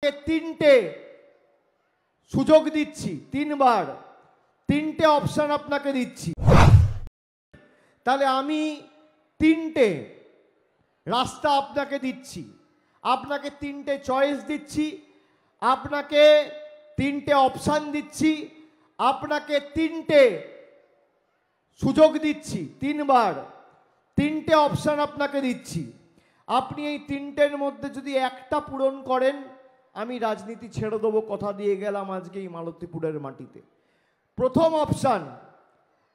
তিনটে সুযোগ দিচ্ছি, তিনবার তিনটে অপশন আপনাকে দিচ্ছি। তাহলে আমি তিনটে রাস্তা আপনাকে দিচ্ছি, আপনাকে তিনটে চয়েস দিচ্ছি, আপনাকে তিনটে অপশন দিচ্ছি, আপনাকে তিনটে সুযোগ দিচ্ছি, তিনবার তিনটে অপশন আপনাকে দিচ্ছি। আপনি এই তিনটের মধ্যে যদি একটা পূরণ করেন, আমি রাজনীতি ছেড়ে দেবো, কথা দিয়ে গেলাম আজকে এই মালতীপুরের মাটিতে। প্রথম অপশন,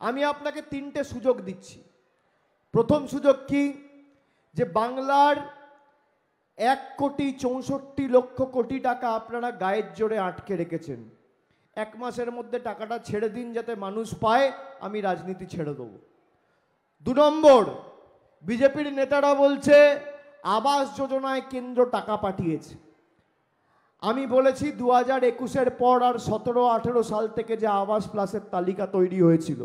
আমি আপনাকে তিনটে সুযোগ দিচ্ছি। প্রথম সুযোগ কি, যে বাংলার 1,64,00,00,000 টাকা আপনারা গায়ের জোরে আটকে রেখেছেন, 1 মাসের মধ্যে টাকাটা ছেড়ে দিন যাতে মানুষ পায়, আমি রাজনীতি ছেড়ে দেবো। 2 নম্বর, বিজেপির নেতারা বলছে আবাস যোজনায় কেন্দ্র টাকা পাঠিয়েছে। আমি বলেছি 2021-এর পর আর 17-18 সাল থেকে যে আবাস প্লাসের তালিকা তৈরি হয়েছিল,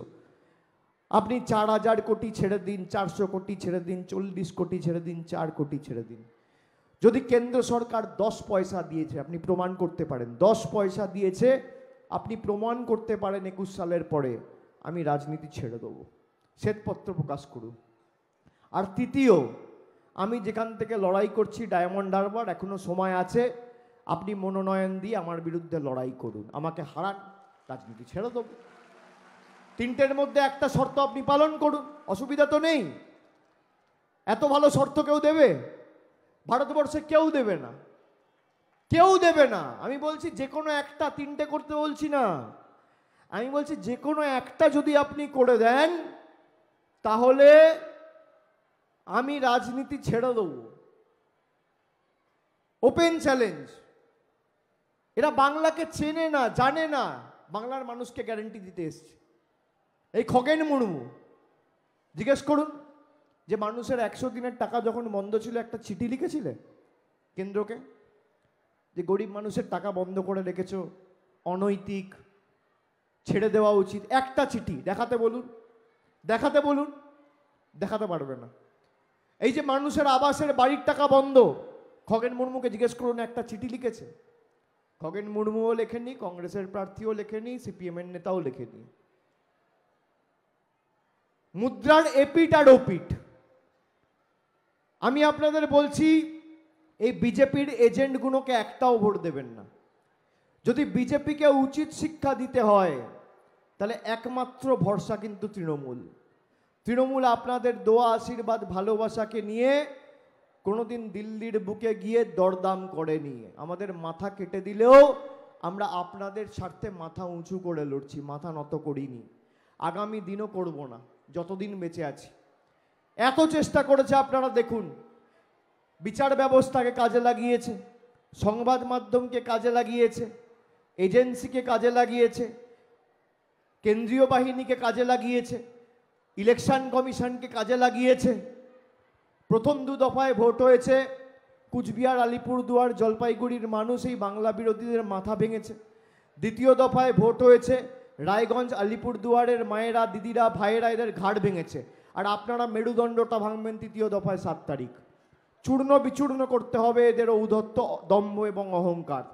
আপনি 4,000 কোটি ছেড়ে দিন, 400 কোটি ছেড়ে দিন, 40 কোটি ছেড়ে দিন, 4 কোটি ছেড়ে দিন। যদি কেন্দ্র সরকার 10 পয়সা দিয়েছে, আপনি প্রমাণ করতে পারেন 10 পয়সা দিয়েছে, আপনি প্রমাণ করতে পারেন 21 সালের পরে, আমি রাজনীতি ছেড়ে দেবো, শ্বেতপত্র প্রকাশ করুন। আর তৃতীয়, আমি যেখান থেকে লড়াই করছি ডায়মন্ড হারবার, এখনো সময় আছে, আপনি মনোনয়ন দিয়ে আমার বিরুদ্ধে লড়াই করুন, আমাকে হারান, রাজনীতি ছেড়ে দেবো। তিনটের মধ্যে একটা শর্ত আপনি পালন করুন, অসুবিধা তো নেই। এত ভালো শর্ত কেউ দেবে? ভারতবর্ষে কেউ দেবে না, কেউ দেবে না। আমি বলছি যে কোনো একটা, তিনটে করতে বলছি না, আমি বলছি যে কোনো একটা যদি আপনি করে দেন, তাহলে আমি রাজনীতি ছেড়ে দেবো। Open challenge. এরা বাংলাকে চেনে না, জানে না, বাংলার মানুষকে গ্যারান্টি দিতে এসছে। এই খগেন মুর্মু, জিজ্ঞেস করুন যে মানুষের 100 দিনের টাকা যখন বন্ধ ছিল, একটা চিঠি লিখেছিলে কেন্দ্রকে যে গরিব মানুষের টাকা বন্ধ করে রেখেছো, অনৈতিক, ছেড়ে দেওয়া উচিত? একটা চিঠি দেখাতে বলুন, দেখাতে বলুন, দেখাতে পারবে না। এই যে মানুষের আবাসের বাড়ির টাকা বন্ধ, খগেন মুর্মুকে জিজ্ঞেস করুন একটা চিঠি লিখেছে? খগেন মুর্মুও লেখেনি, কংগ্রেসের প্রার্থীও লেখেনি, সিপিএম এর নেতাও লেখেনি। মুদ্রার এপিট আর ওপিট। আমি আপনাদের বলছি, এই বিজেপির এজেন্টগুলোকে একটাও ভোট দেবেন না। যদি বিজেপিকে উচিত শিক্ষা দিতে হয়, তাহলে একমাত্র ভরসা কিন্তু তৃণমূল। তৃণমূল আপনাদের দোয়া, আশীর্বাদ, ভালোবাসাকে নিয়ে কোনোদিন দিল্লির বুকে গিয়ে দরদাম করেনি। আমাদের মাথা কেটে দিলেও আমরা আপনাদের স্বার্থে মাথা উঁচু করে লড়ছি, মাথা নত করিনি, আগামী দিনও করব না, যতদিন বেঁচে আছি। এত চেষ্টা করেছে আপনারা দেখুন, বিচার ব্যবস্থাকে কাজে লাগিয়েছে, সংবাদ মাধ্যমকে কাজে লাগিয়েছে, এজেন্সিকে কাজে লাগিয়েছে, কেন্দ্রীয় বাহিনীকে কাজে লাগিয়েছে, ইলেকশন কমিশনকে কাজে লাগিয়েছে। প্রথম 2 দফায় ভোট হয়েছে, কুচবিহার, আলিপুরদুয়ার, জলপাইগুড়ির মানুষ এই বাংলা বিরোধীদের মাথা ভেঙেছে। দ্বিতীয় দফায় ভোট হয়েছে, রায়গঞ্জ, আলিপুরদুয়ারের মায়েরা, দিদিরা, ভাইয়েরা এদের ঘাড় ভেঙেছে। আর আপনারা মেরুদণ্ডটা ভাঙবেন 3য় দফায় 7 তারিখ। চূর্ণ বিচূর্ণ করতে হবে এদের ঔদ্ধত্য, দম্ভ এবং অহংকার।